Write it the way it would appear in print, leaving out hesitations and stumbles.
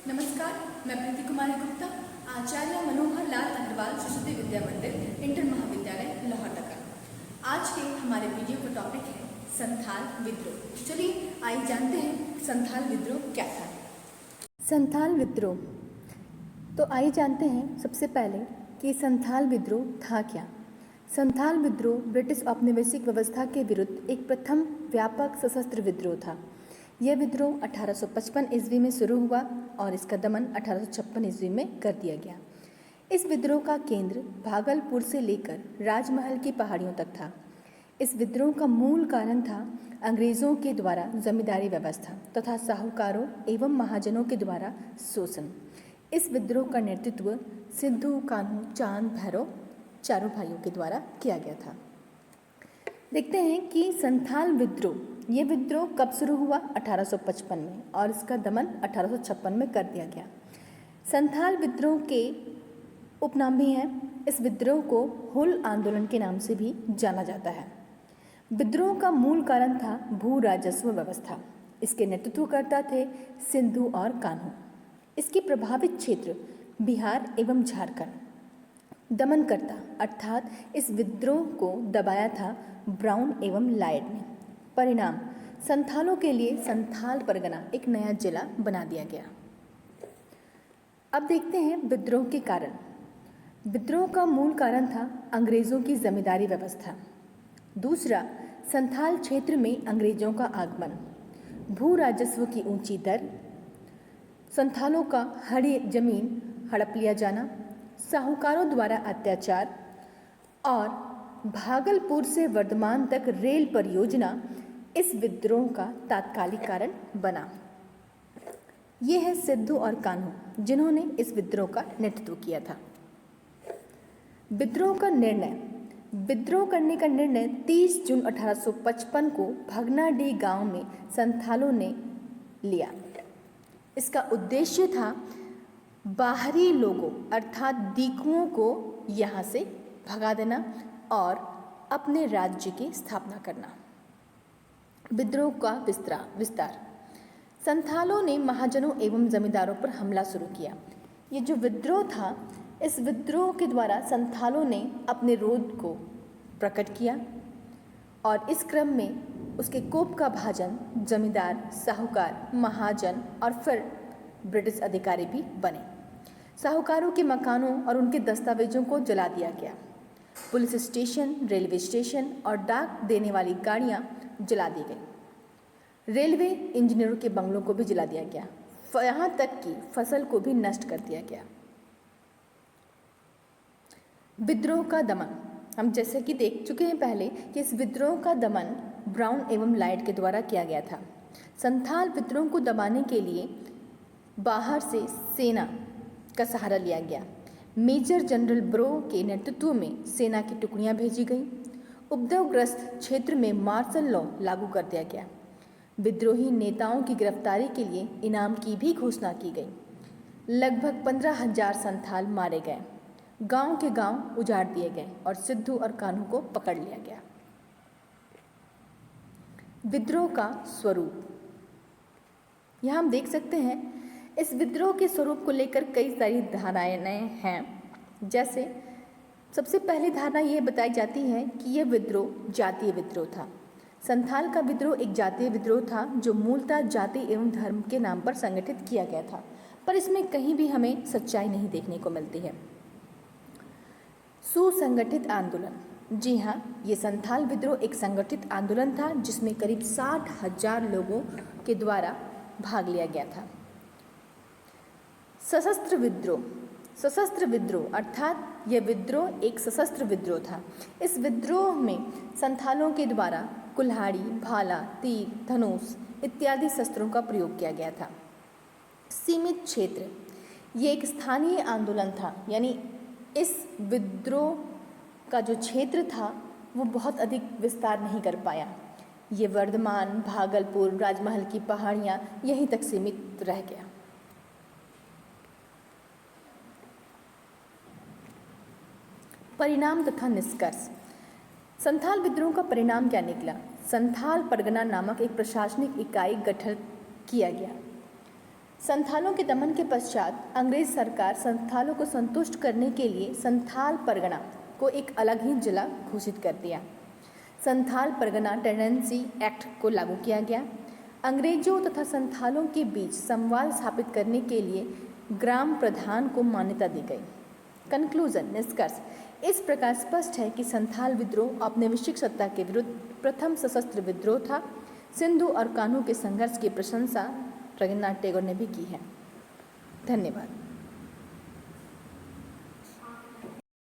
नमस्कार, मैं प्रीति कुमारी गुप्ता, आचार्य मनोहर लाल अग्रवाल सरस्वती विद्या मंदिर, इंटर महाविद्यालय लोहरदगा। आज के हमारे वीडियो का टॉपिक है संथाल विद्रोह। चलिए आइए जानते हैं संथाल विद्रोह क्या था। संथाल विद्रोह, तो आइए जानते हैं सबसे पहले कि संथाल विद्रोह था क्या। संथाल विद्रोह ब्रिटिश औपनिवेशिक व्यवस्था के विरुद्ध एक प्रथम व्यापक सशस्त्र विद्रोह था। यह विद्रोह 1855 ईस्वी में शुरू हुआ और इसका दमन 1856 ईस्वी में कर दिया गया। इस विद्रोह का केंद्र भागलपुर से लेकर राजमहल की पहाड़ियों तक था। इस विद्रोह का मूल कारण था अंग्रेजों के द्वारा जमींदारी व्यवस्था तथा साहूकारों एवं महाजनों के द्वारा शोषण। इस विद्रोह का नेतृत्व सिद्धू, कान्हू, चांद, भैरव चारों भाइयों के द्वारा किया गया था। देखते हैं कि संथाल विद्रोह, ये विद्रोह कब शुरू हुआ? 1855 में, और इसका दमन 1856 में कर दिया गया। संथाल विद्रोह के उपनाम भी हैं। इस विद्रोह को हुल आंदोलन के नाम से भी जाना जाता है। विद्रोह का मूल कारण था भू राजस्व व्यवस्था। इसके नेतृत्वकर्ता थे सिद्धू और कान्हू। इसके प्रभावित क्षेत्र बिहार एवं झारखंड। दमनकर्ता अर्थात इस विद्रोह को दबाया था ब्राउन एवं लायड ने। परिणाम, संथालों के लिए संथाल परगना एक नया जिला बना दिया गया। अब देखते हैं विद्रोह के कारण। विद्रोह का मूल कारण था अंग्रेजों की जमींदारी व्यवस्था। दूसरा, संथाल क्षेत्र में अंग्रेजों का आगमन, भू राजस्व की ऊंची दर, संथालों का हरी जमीन हड़प लिया जाना, साहूकारों द्वारा अत्याचार और भागलपुर से वर्धमान तक रेल परियोजना इस विद्रोह का तात्कालिक कारण बना। ये है सिद्धू और कान्हू जिन्होंने इस विद्रोह का नेतृत्व किया था। विद्रोह का निर्णय, विद्रोह करने का निर्णय 30 जून 1855 को भगनाडीह गांव में संथालों ने लिया। इसका उद्देश्य था बाहरी लोगों अर्थात दीकुओं को यहाँ से भगा देना और अपने राज्य की स्थापना करना। विद्रोह का विस्तार, संथालों ने महाजनों एवं जमींदारों पर हमला शुरू किया। ये जो विद्रोह था, इस विद्रोह के द्वारा संथालों ने अपने रोध को प्रकट किया और इस क्रम में उसके कोप का भाजन जमींदार, साहूकार, महाजन और फिर ब्रिटिश अधिकारी भी बने। साहूकारों के मकानों और उनके दस्तावेजों को जला दिया गया। पुलिस स्टेशन, रेलवे स्टेशन और डाक देने वाली गाड़ियां जला दी गई। रेलवे इंजीनियरों के बंगलों को भी जला दिया गया। यहाँ तक कि फसल को भी नष्ट कर दिया गया। विद्रोह का दमन, हम जैसे कि देख चुके हैं पहले कि इस विद्रोह का दमन ब्राउन एवं लायड के द्वारा किया गया था। संथाल विद्रोह को दबाने के लिए बाहर से सेना का सहारा लिया गया। मेजर जनरल ब्रो के नेतृत्व में सेना की टुकड़ियां भेजी गईं। उपद्रवग्रस्त क्षेत्र में मार्शल लॉ लागू कर दिया गया। विद्रोही नेताओं की गिरफ्तारी के लिए इनाम की भी घोषणा की गई। लगभग 15,000 संथाल मारे गए। गांव के गांव उजाड़ दिए गए और सिद्धू और कान्हू को पकड़ लिया गया। विद्रोह का स्वरूप, यहाँ हम देख सकते हैं इस विद्रोह के स्वरूप को लेकर कई सारी धारणाएं हैं। जैसे सबसे पहली धारणा ये बताई जाती है कि यह विद्रोह जातीय विद्रोह था। संथाल का विद्रोह एक जातीय विद्रोह था जो मूलतः जाति एवं धर्म के नाम पर संगठित किया गया था, पर इसमें कहीं भी हमें सच्चाई नहीं देखने को मिलती है। सुसंगठित आंदोलन, जी हाँ, ये संथाल विद्रोह एक संगठित आंदोलन था जिसमें करीब 60,000 लोगों के द्वारा भाग लिया गया था। सशस्त्र विद्रोह, सशस्त्र विद्रोह अर्थात यह विद्रोह एक सशस्त्र विद्रोह था। इस विद्रोह में संथालों के द्वारा कुल्हाड़ी, भाला, तीर, धनुष इत्यादि शस्त्रों का प्रयोग किया गया था। सीमित क्षेत्र, ये एक स्थानीय आंदोलन था, यानी इस विद्रोह का जो क्षेत्र था वो बहुत अधिक विस्तार नहीं कर पाया। ये वर्धमान, भागलपुर, राजमहल की पहाड़ियाँ यहीं तक सीमित रह गया। परिणाम तथा निष्कर्ष, संथाल विद्रोह का परिणाम क्या निकला? संथाल परगना नामक एक प्रशासनिक इकाई गठित किया गया। संथालों के दमन के पश्चात अंग्रेज सरकार संथालों को संतुष्ट करने के लिए संथाल परगना को एक अलग ही जिला घोषित कर दिया। संथाल परगना टेंडेंसी एक्ट को लागू किया गया। अंग्रेजों तथा संथालों के बीच संवाद स्थापित करने के लिए ग्राम प्रधान को मान्यता दी गई। कंक्लूजन निष्कर्ष इस प्रकार स्पष्ट है कि संथाल विद्रोह औपनिवेशिक सत्ता के विरुद्ध प्रथम सशस्त्र विद्रोह था। सिंधु और कान्हू के संघर्ष की प्रशंसा रविन्द्रनाथ टैगोर ने भी की है। धन्यवाद।